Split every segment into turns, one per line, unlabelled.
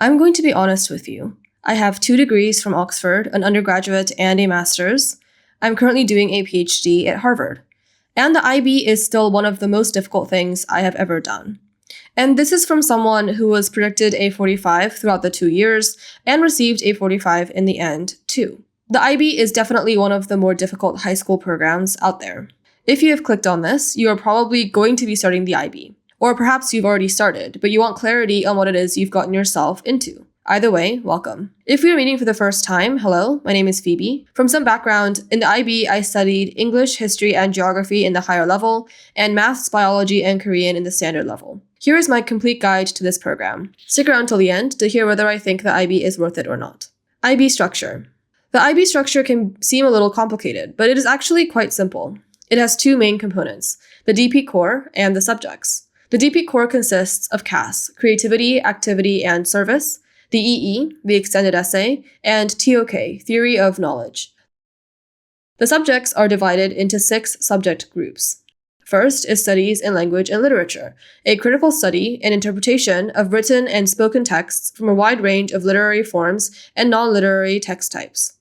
I'm going to be honest with you. I have 2 degrees from Oxford, an undergraduate and a master's. I'm currently doing a PhD at Harvard. And the IB is still one of the most difficult things I have ever done. And this is from someone who was predicted a 45 throughout the 2 years and received a 45 in the end, too. The IB is definitely one of the more difficult high school programs out there. If you have clicked on this, you are probably going to be starting the IB. Or perhaps you've already started, but you want clarity on what it is you've gotten yourself into. Either way, welcome. If you're meeting for the first time, hello, my name is Phoebe. From some background, in the IB, I studied English, history, and geography in the higher level, and maths, biology, and Korean in the standard level. Here is my complete guide to this program. Stick around till the end to hear whether I think the IB is worth it or not. IB structure. The IB structure can seem a little complicated, but it is actually quite simple. It has 2 main components, the DP core and the subjects. The DP core consists of CAS, creativity, activity, and service, the EE, the extended essay, and TOK, theory of knowledge. The subjects are divided into 6 subject groups. First is studies in language and literature, a critical study and interpretation of written and spoken texts from a wide range of literary forms and non-literary text types.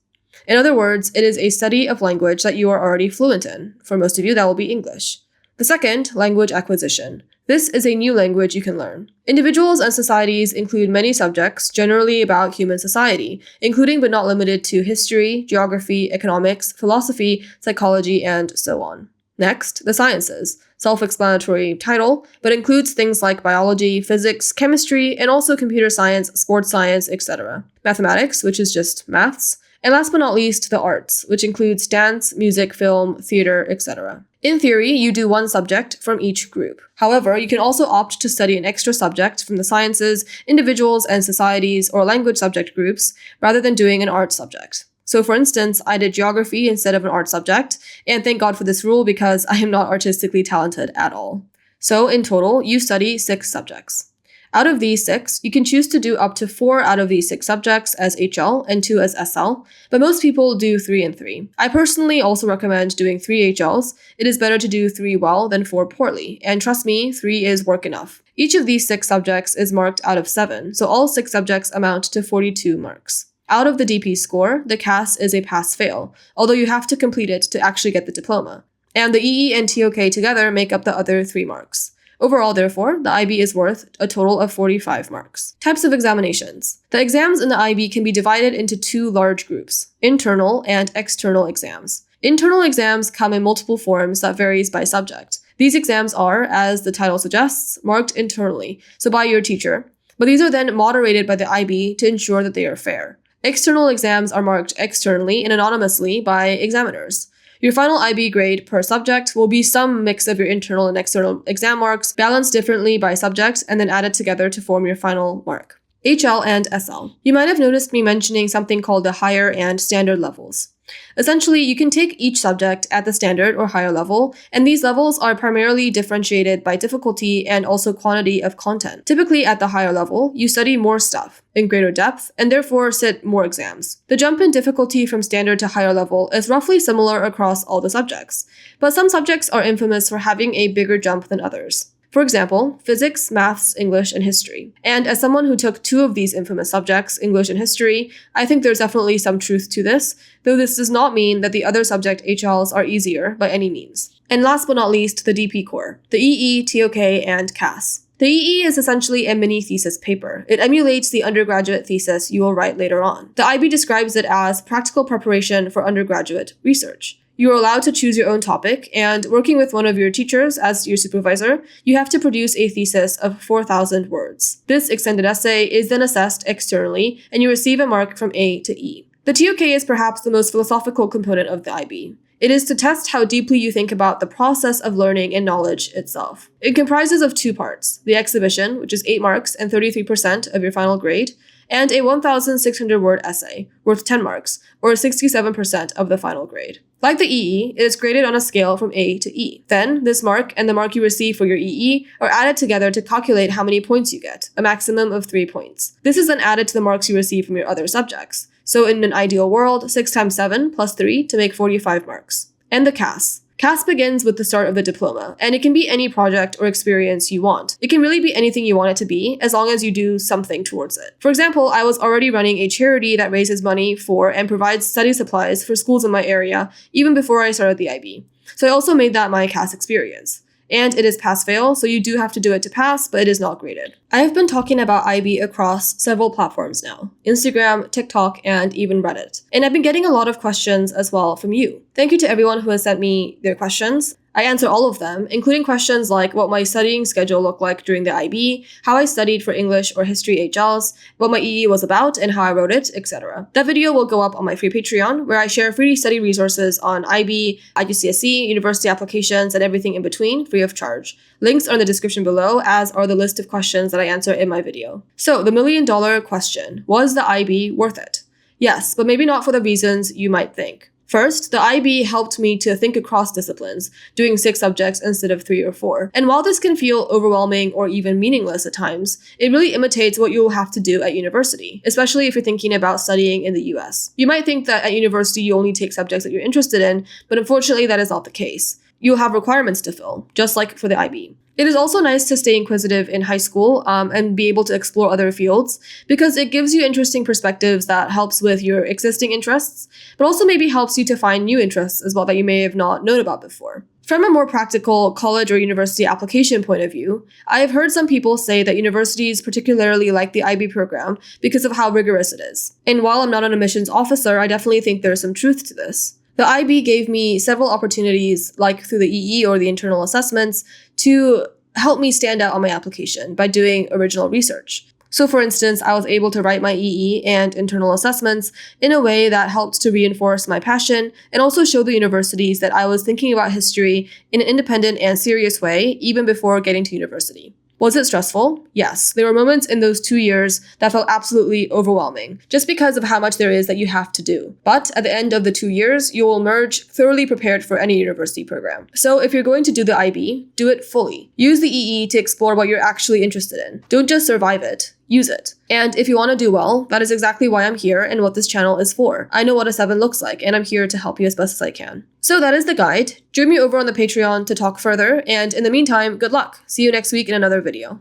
In other words, it is a study of language that you are already fluent in. For most of you, that will be English. The second, language acquisition. This is a new language you can learn. Individuals and societies include many subjects, generally about human society, including but not limited to history, geography, economics, philosophy, psychology, and so on. Next, the sciences. Self-explanatory title, but includes things like biology, physics, chemistry, and also computer science, sports science, etc. Mathematics, which is just maths. And last but not least, the arts, which includes dance, music, film, theater, etc. In theory, you do 1 subject from each group. However, you can also opt to study an extra subject from the sciences, individuals and societies, or language subject groups, rather than doing an art subject. So for instance, I did geography instead of an art subject, and thank God for this rule because I am not artistically talented at all. So in total, you study 6 subjects. Out of these 6, you can choose to do up to 4 out of these 6 subjects as HL and 2 as SL, but most people do 3 and 3. I personally also recommend doing 3 HLs. It is better to do 3 well than 4 poorly, and trust me, 3 is work enough. Each of these 6 subjects is marked out of 7, so all 6 subjects amount to 42 marks. Out of the DP score, the CAS is a pass-fail, although you have to complete it to actually get the diploma. And the EE and TOK together make up the other 3 marks. Overall, therefore, the IB is worth a total of 45 marks. Types of examinations. The exams in the IB can be divided into 2 large groups, internal and external exams. Internal exams come in multiple forms that varies by subject. These exams are, as the title suggests, marked internally, so by your teacher, but these are then moderated by the IB to ensure that they are fair. External exams are marked externally and anonymously by examiners. Your final IB grade per subject will be some mix of your internal and external exam marks, balanced differently by subject, and then added together to form your final mark. HL and SL. You might have noticed me mentioning something called the higher and standard levels. Essentially, you can take each subject at the standard or higher level, and these levels are primarily differentiated by difficulty and also quantity of content. Typically, at the higher level, you study more stuff in greater depth and therefore sit more exams. The jump in difficulty from standard to higher level is roughly similar across all the subjects, but some subjects are infamous for having a bigger jump than others. For example, physics, maths, English, and history. And as someone who took 2 of these infamous subjects, English and history, I think there's definitely some truth to this, though this does not mean that the other subject HLs are easier by any means. And last but not least, the DP core, the EE, TOK, and CAS. The EE is essentially a mini thesis paper. It emulates the undergraduate thesis you will write later on. The IB describes it as practical preparation for undergraduate research. You are allowed to choose your own topic, and working with one of your teachers as your supervisor, you have to produce a thesis of 4,000 words. This extended essay is then assessed externally, and you receive a mark from A to E. The TOK is perhaps the most philosophical component of the IB. It is to test how deeply you think about the process of learning and knowledge itself. It comprises of 2 parts, the exhibition, which is 8 marks and 33% of your final grade, and a 1,600-word essay, worth 10 marks, or 67% of the final grade. Like the EE, it is graded on a scale from A to E. Then, this mark and the mark you receive for your EE are added together to calculate how many points you get, a maximum of 3 points. This is then added to the marks you receive from your other subjects. So in an ideal world, 6 times 7 plus 3 to make 45 marks. And the CAS. CAS begins with the start of the diploma, and it can be any project or experience you want. It can really be anything you want it to be, as long as you do something towards it. For example, I was already running a charity that raises money for and provides study supplies for schools in my area, even before I started the IB. So I also made that my CAS experience. And it is pass-fail, so you do have to do it to pass, but it is not graded. I have been talking about IB across several platforms now: Instagram, TikTok, and even Reddit. And I've been getting a lot of questions as well from you. Thank you to everyone who has sent me their questions. I answer all of them, including questions like what my studying schedule looked like during the IB, how I studied for English or history HLs, what my EE was about and how I wrote it, etc. That video will go up on my free Patreon, where I share free study resources on IB, IGCSE, university applications, and everything in between, free of charge. Links are in the description below, as are the list of questions that I answer in my video. So, the million-dollar question: was the IB worth it? Yes, but maybe not for the reasons you might think. First, the IB helped me to think across disciplines, doing 6 subjects instead of 3 or 4. And while this can feel overwhelming or even meaningless at times, it really imitates what you'll have to do at university, especially if you're thinking about studying in the US. You might think that at university you only take subjects that you're interested in, but unfortunately that is not the case. You'll have requirements to fill, just like for the IB. It is also nice to stay inquisitive in high school and be able to explore other fields, because it gives you interesting perspectives that helps with your existing interests, but also maybe helps you to find new interests as well that you may have not known about before. From a more practical college or university application point of view, I have heard some people say that universities particularly like the IB program because of how rigorous it is. And while I'm not an admissions officer, I definitely think there's some truth to this. The IB gave me several opportunities, like through the EE or the internal assessments, to help me stand out on my application by doing original research. So for instance, I was able to write my EE and internal assessments in a way that helped to reinforce my passion and also show the universities that I was thinking about history in an independent and serious way, even before getting to university. Was it stressful? Yes. There were moments in those 2 years that felt absolutely overwhelming, just because of how much there is that you have to do. But at the end of the 2 years, you will emerge thoroughly prepared for any university program. So if you're going to do the IB, do it fully. Use the EE to explore what you're actually interested in. Don't just survive it. Use it. And if you want to do well, that is exactly why I'm here and what this channel is for. I know what a 7 looks like, and I'm here to help you as best as I can. So that is the guide. Join me over on the Patreon to talk further, and in the meantime, good luck. See you next week in another video.